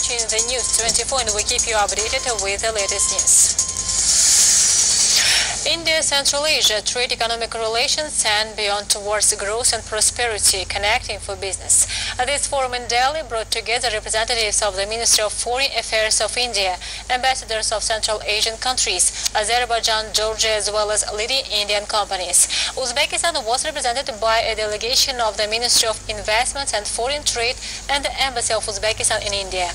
watching the News 24 and we keep you updated with the latest news. India-Central Asia trade economic relations and beyond towards growth and prosperity, connecting for business. This forum in Delhi brought together representatives of the Ministry of Foreign Affairs of India, ambassadors of Central Asian countries, Azerbaijan, Georgia, as well as leading Indian companies. Uzbekistan was represented by a delegation of the Ministry of Investment and Foreign Trade and the Embassy of Uzbekistan in India.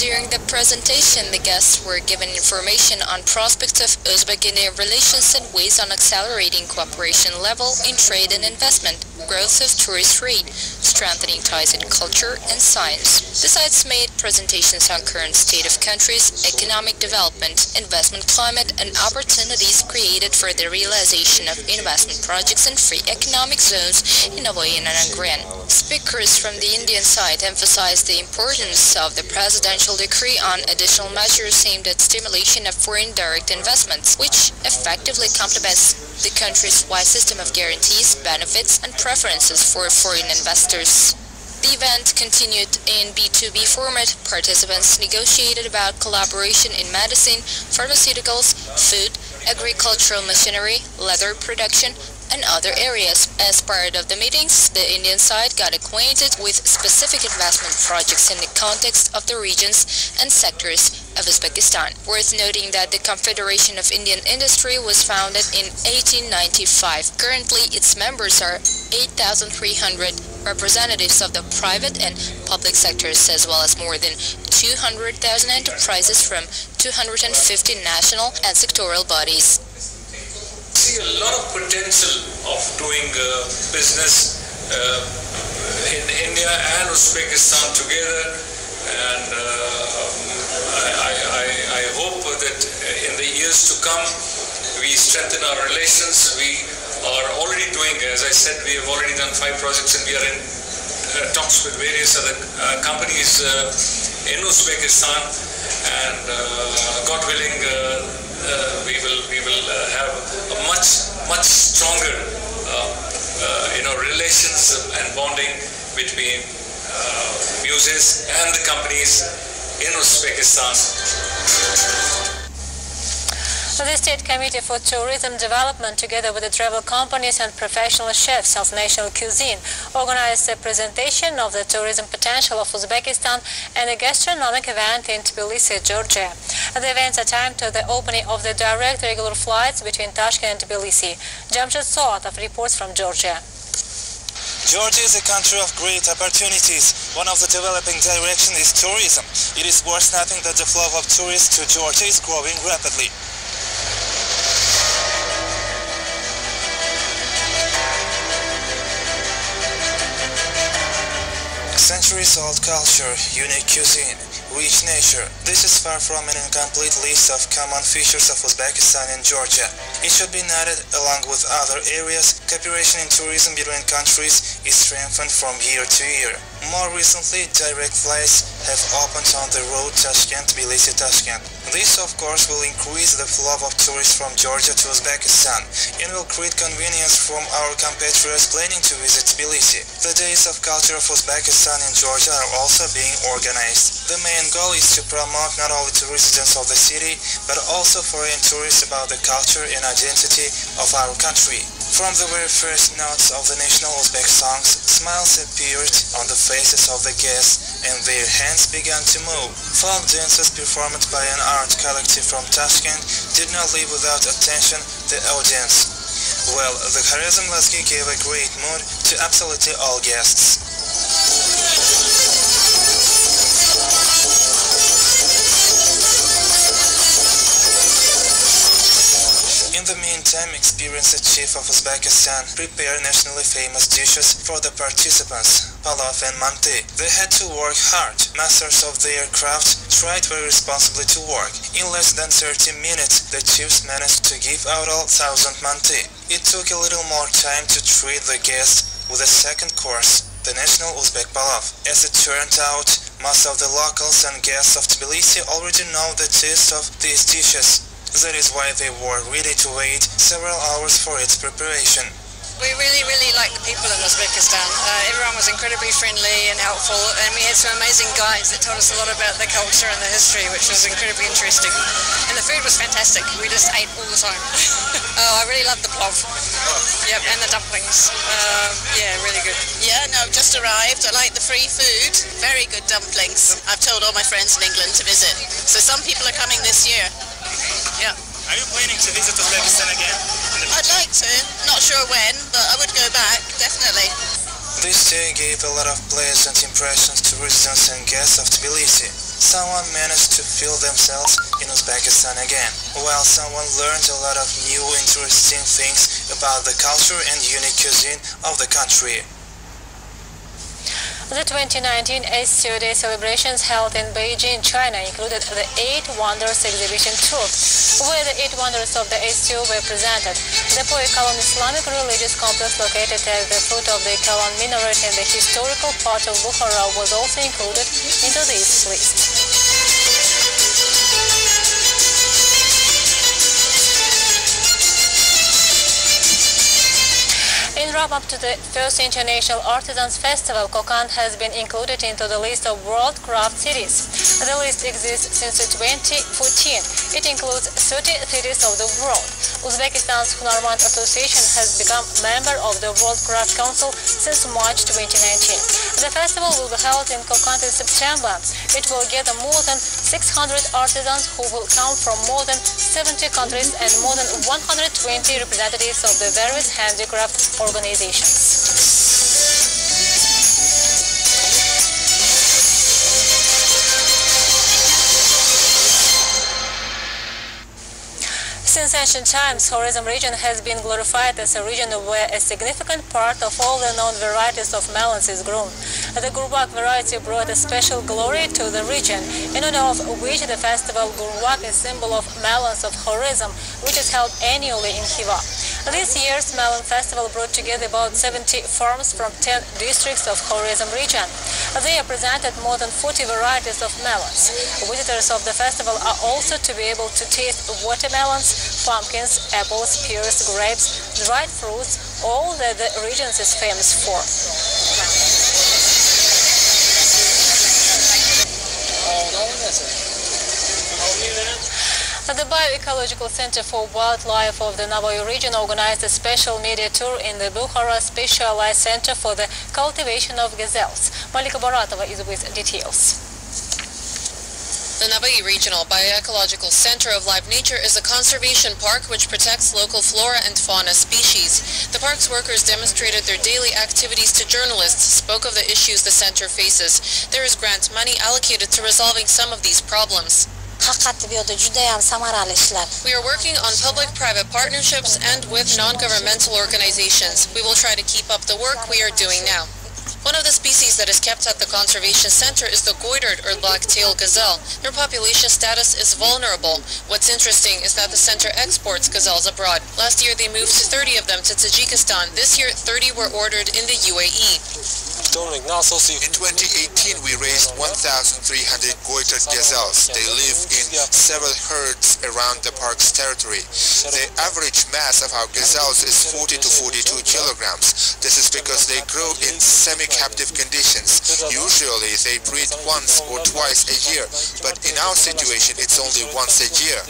During the presentation, the guests were given information on prospects of Uzbek-Indian relations and ways on accelerating cooperation level in trade and investment, growth of tourist trade, strengthening ties in culture and science. Besides, made presentations on current state of countries, economic development, investment climate, and opportunities created for the realization of investment projects in free economic zones in Avoy and Angren. Speakers from the Indian side emphasized the importance of the presidential decree on additional measures aimed at stimulation of foreign direct investments, which effectively complements the country's wide system of guarantees, benefits, and preferences for foreign investors. The event continued in B2B format. Participants negotiated about collaboration in medicine, pharmaceuticals, food, agricultural machinery, leather production, and other areas. As part of the meetings, the Indian side got acquainted with specific investment projects in the context of the regions and sectors of Uzbekistan. Worth noting that the Confederation of Indian Industry was founded in 1895. Currently, its members are 8,300 representatives of the private and public sectors, as well as more than 200,000 enterprises from 250 national and sectoral bodies. See a lot of potential of doing business in India and Uzbekistan together, and I hope that in the years to come we strengthen our relations. We are already doing, as I said, we have already done 5 projects and we are in talks with various other companies in Uzbekistan, and God willing we will have a much stronger relations and bonding between museums and the companies in Uzbekistan. The State Committee for Tourism Development, together with the travel companies and professional chefs of national cuisine, organized a presentation of the tourism potential of Uzbekistan and a gastronomic event in Tbilisi, Georgia. The events are timed to the opening of the direct regular flights between Tashkent and Tbilisi. Jamshid Soatov reports from Georgia. Georgia is a country of great opportunities. One of the developing directions is tourism. It is worth noting that the flow of tourists to Georgia is growing rapidly. Centuries-old culture, unique cuisine, rich nature. This is far from an incomplete list of common features of Uzbekistan and Georgia. It should be noted, along with other areas, cooperation in tourism between countries is strengthened from year to year. More recently, direct flights have opened on the road Tashkent-Tbilisi-Tashkent. This, of course, will increase the flow of tourists from Georgia to Uzbekistan and will create convenience from our compatriots planning to visit Tbilisi. The Days of Culture of Uzbekistan and Georgia are also being organized. The main goal is to promote not only to residents of the city, but also foreign tourists about the culture and identity of our country. From the very first notes of the national Uzbek songs, smiles appeared on the faces of the guests and their hands began to move. Folk dances performed by an art collective from Tashkent did not leave without attention the audience. Well, the Kharazm Lasky gave a great mood to absolutely all guests. In the meantime, experienced chief of Uzbekistan prepared nationally famous dishes for the participants, palaf and manti. They had to work hard. Masters of their craft tried very responsibly to work. In less than 30 minutes, the chiefs managed to give out all 1,000 manti. It took a little more time to treat the guests with a second course, the national Uzbek palaf. As it turned out, most of the locals and guests of Tbilisi already know the taste of these dishes. That is why they were ready to wait several hours for its preparation. We really like the people in Uzbekistan. Everyone was incredibly friendly and helpful, and we had some amazing guides that told us a lot about the culture and the history, which was incredibly interesting. And the food was fantastic. We just ate all the time. Oh, I really loved the plov. Yep, and the dumplings. Yeah, really good. Yeah, no, just arrived. I like the free food. Very good dumplings. I've told all my friends in England to visit. So some people are coming this year. Yeah. Are you planning to visit Uzbekistan again? I'd like to. Not sure when, but I would go back, definitely. This day gave a lot of pleasant impressions to residents and guests of Tbilisi. Someone managed to feel themselves in Uzbekistan again, while someone learned a lot of new interesting things about the culture and unique cuisine of the country. The 2019 SCO Day celebrations held in Beijing, China included the 8 Wonders exhibition tour, where the 8 wonders of the SCO were presented. The Poikalon Islamic religious complex located at the foot of the Kalon minaret in the historical part of Bukhara was also included into this list. In wrap-up to the first International Artisans Festival, Kokand has been included into the list of World Craft Cities. The list exists since 2014. It includes 30 cities of the world. Uzbekistan's Hunarmand Association has become member of the World Craft Council since March 2019. The festival will be held in Kokand in September. It will gather more than 600 artisans who will come from more than 70 countries and more than 120 representatives of the various handicraft organizations. Since ancient times, Khorizm region has been glorified as a region where a significant part of all the known varieties of melons is grown. The Gurbak variety brought a special glory to the region, in honor of which the festival Gurbak is symbol of melons of Khorizm, which is held annually in Khiva. This year's melon festival brought together about 70 farms from 10 districts of Khorizm region. They presented more than 40 varieties of melons. Visitors of the festival are also to be able to taste watermelons, pumpkins, apples, pears, grapes, dried fruits, all that the region is famous for. The Bioecological Center for Wildlife of the Novy region organized a special media tour in the Bukhara Specialized Center for the Cultivation of Gazelles. Malika Baratova is with details. The Novy Regional Bioecological Center of Live Nature is a conservation park which protects local flora and fauna species. The park's workers demonstrated their daily activities to journalists, spoke of the issues the center faces. There is grant money allocated to resolving some of these problems. We are working on public-private partnerships and with non-governmental organizations. We will try to keep up the work we are doing now. One of the species that is kept at the conservation center is the goitered or black-tailed gazelle. Their population status is vulnerable. What's interesting is that the center exports gazelles abroad. Last year they moved 30 of them to Tajikistan. This year 30 were ordered in the UAE. In 2018, we raised 1,300 goitered gazelles. They live in several herds around the park's territory. The average mass of our gazelles is 40 to 42 kilograms. This is because they grow in semi-captive conditions. Usually, they breed once or twice a year, but in our situation, it's only once a year.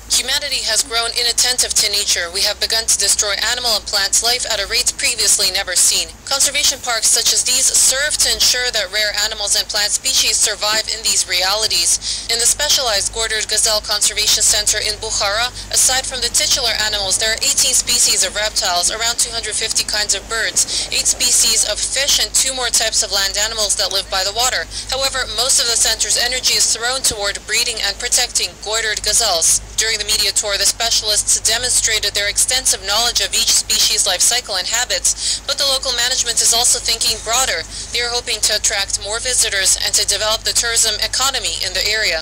Humanity has grown inattentive to nature. We have begun to destroy animal and plant life at a rate previously never seen. Conservation parks such as these serve to ensure that rare animals and plant species survive in these realities. In the specialized Goitered Gazelle Conservation Center in Bukhara, aside from the titular animals, there are 18 species of reptiles, around 250 kinds of birds, 8 species of fish, and 2 more types of land animals that live by the water. However, most of the center's energy is thrown toward breeding and protecting goitered gazelles. During the media tour, the specialists demonstrated their extensive knowledge of each species' life cycle and habits, but the local management is also thinking broader. They are hoping to attract more visitors and to develop the tourism economy in the area.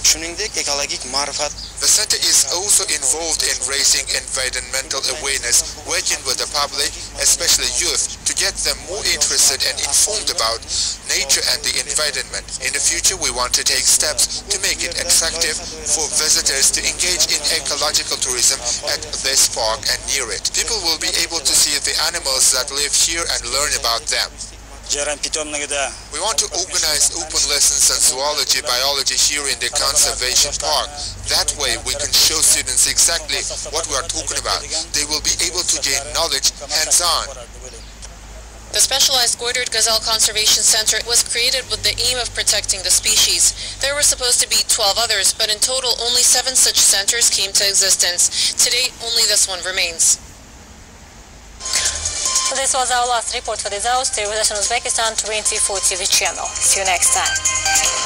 Shuningdek, ekologik ma'rifat The center is also involved in raising environmental awareness, working with the public, especially youth, to get them more interested and informed about nature and the environment. In the future, we want to take steps to make it attractive for visitors to engage in ecological tourism at this park and near it. People will be able to see the animals that live here and learn about them. We want to organize open lessons on zoology, biology here in the conservation park. That way we can show students exactly what we are talking about. They will be able to gain knowledge hands-on. The specialized Goitered Gazelle Conservation Center was created with the aim of protecting the species. There were supposed to be 12 others, but in total only 7 such centers came to existence. Today, only this one remains. So this was our last report for this hour. Stay with us on Uzbekistan 24 TV channel. See you next time.